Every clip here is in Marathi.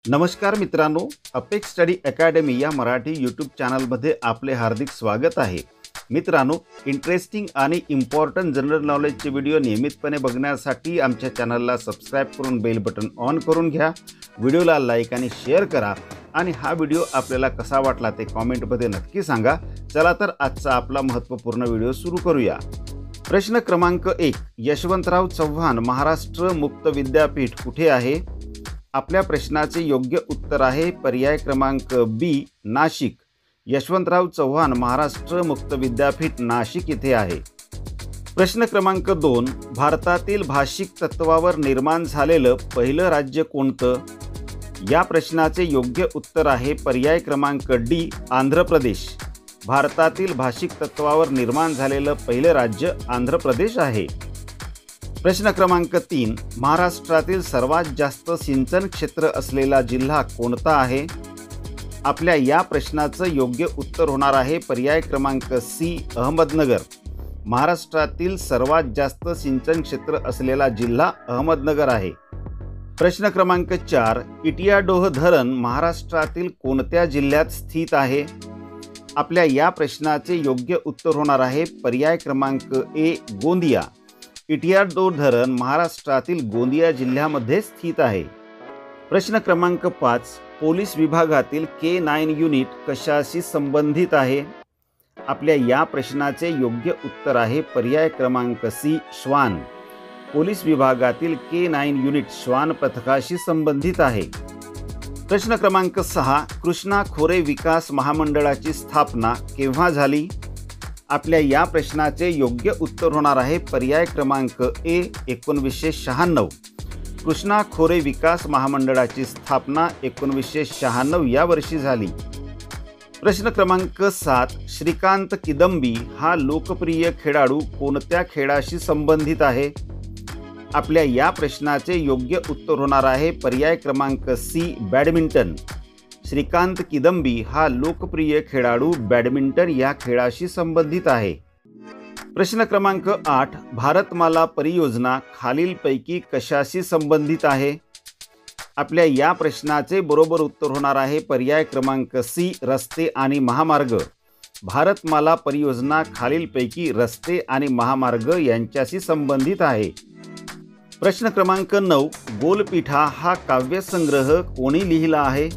नमस्कार मित्रांनो, अपेक्स स्टडी अकॅडमी या मराठी यूट्यूब चॅनलमध्ये आपले हार्दिक स्वागत आहे। मित्रांनो, इंटरेस्टिंग आणि इम्पॉर्टंट जनरल नॉलेजचे व्हिडिओ नियमितपणे बघण्यासाठी आमच्या चॅनलला सबस्क्राइब करून बेल बटन ऑन करून घ्या। व्हिडिओला लाईक आणि शेअर करा आणि हा व्हिडिओ आपल्याला कसा वाटला ते कमेंटमध्ये नक्की सांगा। चला तर आजचा आपला महत्त्वपूर्ण व्हिडिओ सुरू करूया। प्रश्न क्रमांक 1, यशवंतराव चव्हाण महाराष्ट्र मुक्त विद्यापीठ कुठे आहे? आपल्या प्रश्नाचे योग्य उत्तर आहे पर्याय क्रमांक बी, नाशिक। यशवंतराव चव्हाण महाराष्ट्र मुक्त विद्यापीठ नाशिक येथे आहे। प्रश्न क्रमांक 2, भारतातील भाषिक तत्वावर निर्माण झालेलं पहिलं राज्य कोणतं? या प्रश्नाचे योग्य उत्तर आहे पर्याय क्रमांक डी, आंध्र प्रदेश। भारतातील भाषिक तत्वावर निर्माण झालेलं पहिलं राज्य आंध्र प्रदेश आहे। प्रश्न क्रमांक 3, महाराष्ट्रातील सर्वात जास्त सिंचन क्षेत्र असलेला जिल्हा कोणता आहे? आपल्या या प्रश्नाचं योग्य उत्तर होणार आहे पर्याय क्रमांक सी, अहमदनगर। महाराष्ट्रातील सर्वात जास्त सिंचन क्षेत्र असलेला जिल्हा अहमदनगर आहे। प्रश्न क्रमांक 4, इटियाडोह धरण महाराष्ट्रातील कोणत्या जिल्ह्यात स्थित आहे? आपल्या या प्रश्नाचे योग्य उत्तर होणार आहे पर्याय क्रमांक ए, गोंदिया। इटियाडोह धरण महाराष्ट्रातील गोंदिया जिल्ह्यामध्ये स्थित आहे। प्रश्न क्रमांक 5, पोलीस विभागातील K9 युनिट कशाशी संबंधित आहे? आपल्या या प्रश्नाचे योग्य उत्तर आहे पर्याय क्रमांक सी, श्वान। पोलीस विभागातील K9 युनिट श्वान पथकाशी संबंधित आहे। प्रश्न क्रमांक 6, कृष्णा खोरे विकास महामंडळाची स्थापना केव्हा झाली? आपल्या या प्रश्नाचे योग्य उत्तर होणार आहे पर्याय क्रमांक ए, 1996। कृष्णा खोरे विकास महामंडळाची स्थापना 1996 या वर्षी झाली। प्रश्न क्रमांक 7, श्रीकांत किदंबी हा लोकप्रिय खेळाडू कोणत्या खेळाशी संबंधित आहे? आपल्या या प्रश्नाचे योग्य उत्तर होणार आहे पर्याय क्रमांक सी, बॅडमिंटन। श्रीकांत किदंबी हा लोकप्रिय खेळाडू बॅडमिंटन या खेळाशी संबंधित आहे। प्रश्न क्रमांक 8, भारतमाला परियोजना खालीलपैकी कशाशी संबंधित आहे? आपल्या या प्रश्नाचे बरोबर उत्तर होणार आहे पर्याय क्रमांक सी, रस्ते आणि महामार्ग। भारतमाला परियोजना खालीलपैकी रस्ते आणि महामार्ग यांच्याशी संबंधित आहे। प्रश्न क्रमांक 9, गोलपीठा हा काव्यसंग्रह कोणी लिहिला आहे?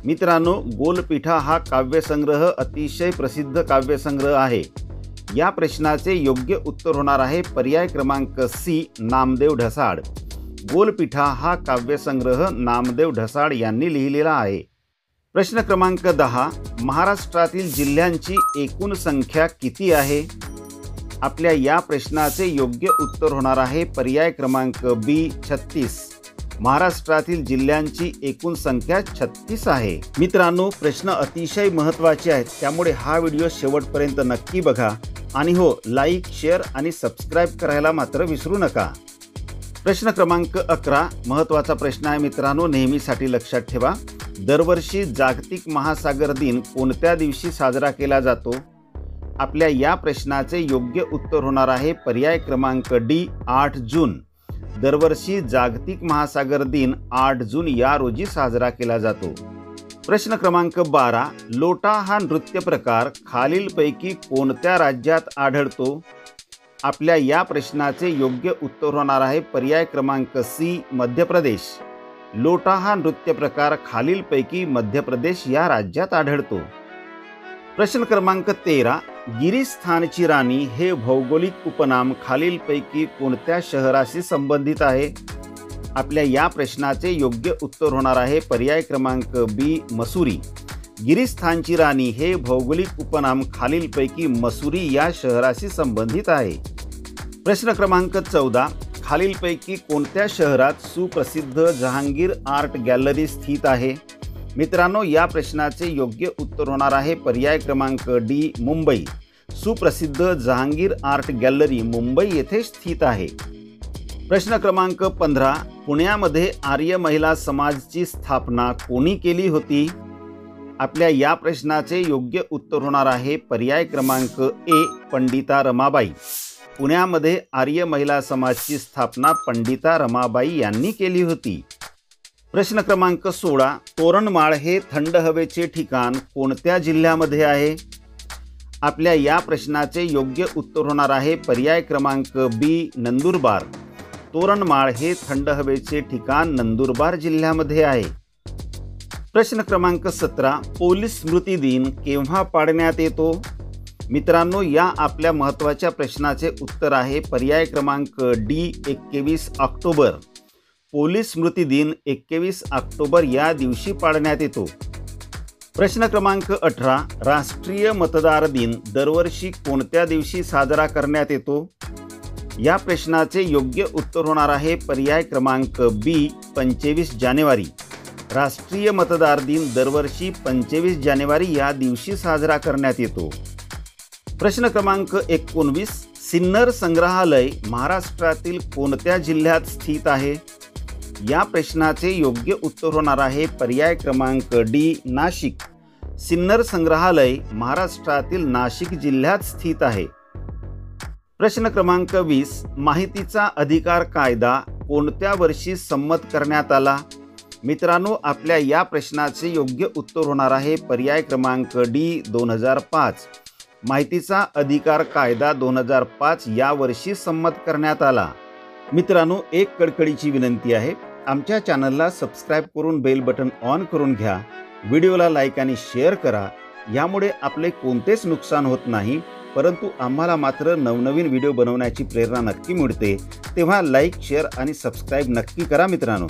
मित्रांनो, गोलपीठा हा काव्यसंग्रह अतिशय प्रसिद्ध काव्यसंग्रह आहे। या प्रश्नाचे योग्य उत्तर होणार आहे पर्याय क्रमांक सी, नामदेव ढसाळ। गोलपीठा हा काव्यसंग्रह नामदेव ढसाळ यांनी लिहिलेला आहे। प्रश्न क्रमांक 10, महाराष्ट्रातील जिल्ह्यांची एकूण संख्या किती आहे? आपल्या या प्रश्नाचे योग्य उत्तर होणार आहे पर्याय क्रमांक बी, 36। महाराष्ट्रातील जिल्ह्यांची एकूण संख्या 36 आहे। मित्रांनो, प्रश्न अतिशय महत्त्वाचे आहेत, त्यामुळे हा व्हिडिओ शेवटपर्यंत नक्की बघा आणि हो, लाईक, शेअर आणि सबस्क्राईब करायला मात्र विसरू नका। प्रश्न क्रमांक 11, महत्त्वाचा प्रश्न आहे मित्रांनो, नेहमीसाठी लक्षात ठेवा। दरवर्षी जागतिक महासागर दिन कोणत्या दिवशी साजरा केला जातो? आपल्या या प्रश्नाचे योग्य उत्तर होणार आहे पर्याय क्रमांक डी, 8 जून। दरवर्षी जागतिक महासागर दिन 8 जून या रोजी साजरा केला जातो। प्रश्न क्रमांक 12, लोटा हा नृत्य प्रकार खालीलपैकी कोणत्या राज्यात आढळतो? आपल्या या प्रश्नाचे योग्य उत्तर होणार आहे पर्याय क्रमांक सी, मध्य प्रदेश। लोटा हा नृत्य प्रकार खालीलपैकी मध्य प्रदेश या राज्यात आढळतो। प्रश्न क्रमांक 13, गिरीस्थानची राणी हे भौगोलिक उपनाम खालीलपैकी कोणत्या शहराशी संबंधित आहे? आपल्या या प्रश्नाचे योग्य उत्तर होणार आहे पर्याय क्रमांक बी, मसुरी। गिरीस्थानची राणी हे भौगोलिक उपनाम खालीलपैकी मसुरी या शहराशी संबंधित आहे। प्रश्न क्रमांक 14, खालीलपैकी कोणत्या शहरात सुप्रसिद्ध जहांगीर आर्ट गॅलरी स्थित आहे? मित्रांनो, या प्रश्नाचे योग्य उत्तर होणार आहे पर्याय क्रमांक डी, मुंबई। सुप्रसिद्ध जहांगीर आर्ट गॅलरी मुंबई येथे स्थित आहे। प्रश्न क्रमांक 15, पुण्यामध्ये आर्य महिला समाजची स्थापना कोणी केली होती? आपल्या या प्रश्नाचे योग्य उत्तर होणार आहे पर्याय क्रमांक ए, पंडिता रमाबाई। पुण्यामध्ये आर्य महिला समाजची स्थापना पंडिता रमाबाई यांनी केली होती। प्रश्न क्रमांक 16, तोरणमाळ हे थंड हवेचे ठिकाण कोणत्या जिल्ह्यामध्ये आहे? आपल्या या प्रश्नाचे योग्य उत्तर होणार आहे पर्याय क्रमांक बी, नंदुरबार। तोरणमाळ हे थंड हवेचे ठिकाण नंदुरबार जिल्ह्यामध्ये आहे। प्रश्न क्रमांक 17, पोलीस स्मृती दिन केव्हा पाळण्यात येतो? मित्रांनो, या आपल्या महत्त्वाच्या प्रश्नाचे उत्तर आहे पर्याय क्रमांक डी, 21 ऑक्टोबर। पोलीस स्मृती दिन 21 ऑक्टोबर या दिवशी पाळण्यात येतो। प्रश्न क्रमांक 18, राष्ट्रीय मतदार दिन दरवर्षी कोणत्या दिवशी साजरा करण्यात येतो? या प्रश्नाचे योग्य उत्तर होणार आहे पर्याय क्रमांक बी, 25 जानेवारी। राष्ट्रीय मतदार दिन दरवर्षी 25 जानेवारी या दिवशी साजरा करण्यात येतो। प्रश्न क्रमांक 19, सिन्नर संग्रहालय महाराष्ट्रातील कोणत्या जिल्ह्यात स्थित आहे? या प्रश्नाचे योग्य उत्तर होणार आहे पर्याय क्रमांक डी, नाशिक। सिन्नर संग्रहालय महाराष्ट्रातील नाशिक जिल्ह्यात स्थित आहे। प्रश्न क्रमांक 20, माहितीचा अधिकार कायदा कोणत्या वर्षी संमत करण्यात आला? मित्रांनो, आपल्या या प्रश्नाचे योग्य उत्तर होणार आहे पर्याय क्रमांक डी, 2005। माहितीचा अधिकार कायदा 2005 या वर्षी संमत करण्यात आला। मित्रांनो, एक कडकडीची विनंती आहे, आमच्या चॅनलला सबस्क्राईब करून बेल बटन ऑन करून घ्या। व्हिडिओला लाईक आणि शेअर करा। यामुळे आपले कोणतेच नुकसान होत नाही, परंतु आम्हाला मात्र नवनवीन व्हिडिओ बनवण्याची प्रेरणा नक्की मिळते। तेव्हा लाईक, शेअर आणि सबस्क्राईब नक्की करा मित्रांनो।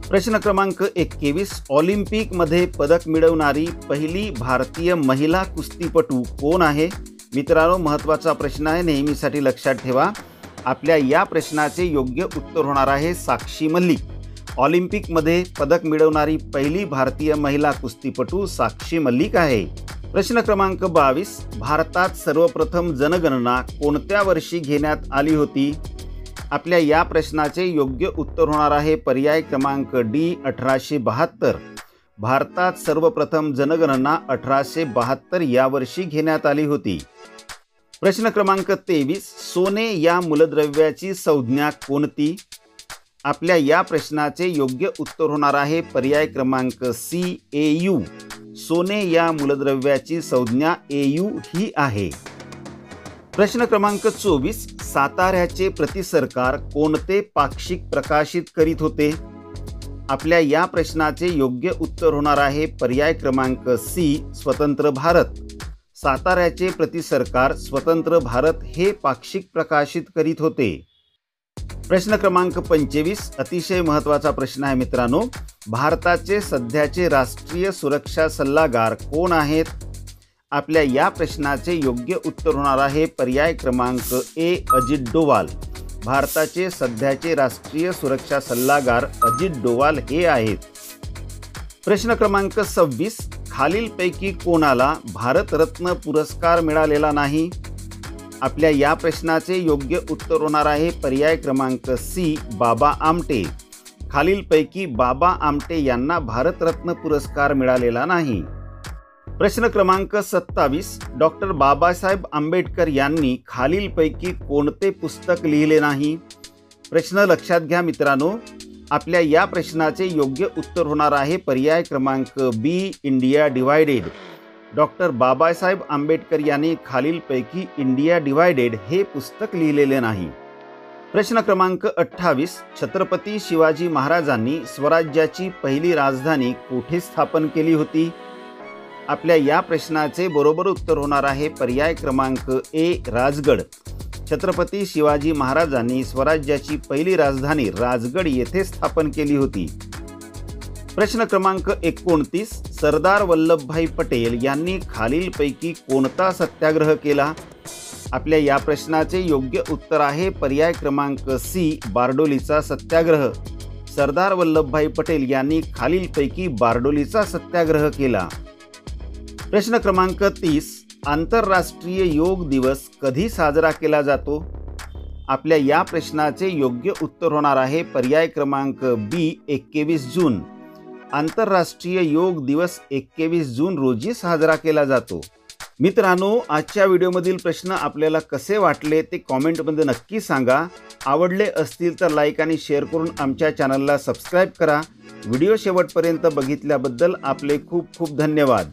प्रश्न क्रमांक 21, ऑलिम्पिकमध्ये पदक मिळवणारी पहिली भारतीय महिला कुस्तीपटू कोण आहे? मित्रांनो, महत्त्वाचा प्रश्न आहे, नेहमीसाठी लक्षात ठेवा। आपल्या या प्रश्नाचे योग्य उत्तर होणार आहे साक्षी मलिक। ऑलिम्पिकमध्ये पदक मिळवणारी पहिली भारतीय महिला कुस्तीपटू साक्षी मलिक आहे। प्रश्न क्रमांक 22, भारतात सर्वप्रथम जनगणना कोणत्या वर्षी घेण्यात आली होती? आपल्या या प्रश्नाचे योग्य उत्तर होणार आहे पर्याय क्रमांक डी, 1872। भारतात सर्वप्रथम जनगणना 1872 या वर्षी घेण्यात आली होती। प्रश्न क्रमांक 23, सोने या मूलद्रव्याची संज्ञा कोणती? आपल्या या प्रश्नाचे योग्य उत्तर होणार आहे पर्याय क्रमांक सी, Au। सोने या मूलद्रव्याची संज्ञा Au ही आहे। प्रश्न क्रमांक 24, साताऱ्याचे प्रतिसरकार कोणते पाक्षिक प्रकाशित करीत होते? आपल्या या प्रश्नाचे योग्य उत्तर होणार आहे पर्याय क्रमांक सी, स्वतंत्र भारत। साताऱ्याचे प्रतिसरकार स्वतंत्र भारत हे पाक्षिक प्रकाशित करीत होते। प्रश्न क्रमांक 25, अतिशय महत्त्वाचा प्रश्न आहे मित्रांनो, भारताचे सध्याचे राष्ट्रीय सुरक्षा सल्लागार कोण आहेत? आपल्या या प्रश्नाचे योग्य उत्तर होणार आहे पर्याय क्रमांक ए, अजित डोवाल। भारताचे सध्याचे राष्ट्रीय सुरक्षा सल्लागार अजित डोवाल हे आहेत। प्रश्न क्रमांक 26, खालीलपैकी कोणाला भारतरत्न पुरस्कार मिळालेला नाही? आपल्या या प्रश्नाचे योग्य उत्तर होणार आहे पर्याय क्रमांक सी, बाबा आमटे। खालीलपैकी बाबा आमटे यांना भारतरत्न पुरस्कार मिळालेला नाही। प्रश्न क्रमांक 27, डॉक्टर बाबासाहेब आंबेडकर यांनी खालीलपैकी कोणते पुस्तक लिहिले नाही? प्रश्न लक्षात घ्या मित्रांनो, आपल्या या प्रश्नाचे योग्य उत्तर होणार आहे पर्याय क्रमांक B, India divided. Doctor Babasaheb Ambedkar यांनी खालीलपैकी इंडिया डिवायडेड हे पुस्तक लिहिलेले नाही। प्रश्न क्रमांक 28, छत्रपती शिवाजी महाराजांनी स्वराज्याची पहिली राजधानी कोठे स्थापन केली होती? आपल्या या प्रश्नाचे बरोबर उत्तर होणार आहे पर्याय क्रमांक ए, राजगड। छत्रपती शिवाजी महाराजांनी स्वराज्याची पहिली राजधानी राजगड येथे स्थापन केली होती। प्रश्न क्रमांक 29, सरदार वल्लभभाई पटेल यांनी खालीलपैकी कोणता सत्याग्रह केला? आपल्या या प्रश्नाचे योग्य उत्तर आहे पर्याय क्रमांक सी, बारडोलीचा सत्याग्रह। सरदार वल्लभभाई पटेल यांनी खालीलपैकी बारडोलीचा सत्याग्रह केला। प्रश्न क्रमांक 30, आंतरराष्ट्रीय योग दिवस कधी साजरा केला जातो? आपल्या या प्रश्नाचे योग्य उत्तर होणार आहे पर्याय क्रमांक बी, 21 जून। आंतरराष्ट्रीय योग दिवस 21 जून रोजी साजरा केला जातो। मित्रांनो, आजच्या व्हिडिओमधील प्रश्न आपल्याला कसे वाटले ते कॉमेंटमध्ये नक्की सांगा। आवडले असतील तर लाईक आणि शेअर करून आमच्या चॅनलला सबस्क्राईब करा। व्हिडिओ शेवटपर्यंत बघितल्याबद्दल आपले खूप खूप धन्यवाद.